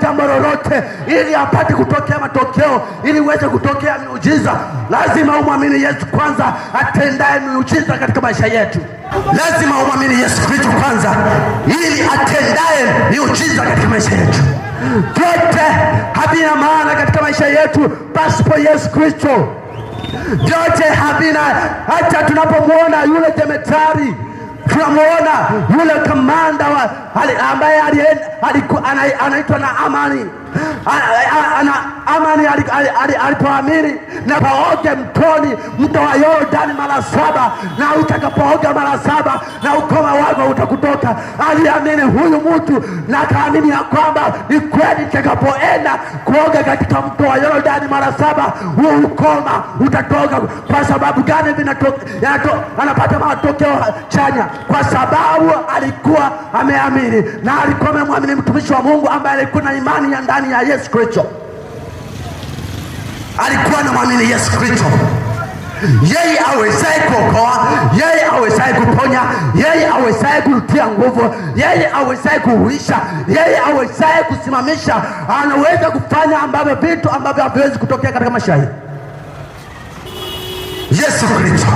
jambo lolote ili apate kutokea matokeo, ili uweze kutokea miujiza, lazima umwamini Yesu kwanza atendaye miujiza katika maisha yetu. Lazima umwamini Yesu Kristo kwanza ili atendaye miujiza katika maisha yetu. Vyote havina maana katika maisha yetu pasipo Yesu Kristo. Vyote havina. Hata tunapomwona yule jemadari, tunamuona yule kamanda ambaye anaitwa na Amani. Amani alipoamini na paoge mtoni, mto wa Yordani mara 7, na utakapooga mara 7 na ukoma wako utakutoka. Aliamini huyu mtu na kaamini ya kwamba ni kweli nitakapoenda kuoga katika mto wa Yordani mara 7 huo ukoma utatoka. Kwa sababu gani anapata matokeo chanya? Kwa sababu alikuwa ameamini, na alikuwa amemwamini mtumishi wa Mungu ambaye alikuwa na imani ya ndani ya Yesu Kristo. Alikuwa anamwamini Yesu Kristo, yeye awezaye kuokoa, yeye awezaye kuponya, yeye awezaye kutia nguvu, yeye awezaye kuhuisha, yeye awezaye kusimamisha. Anaweza kufanya vitu ambavyo haviwezi kutokea katika maisha hii. Yesu Kristo.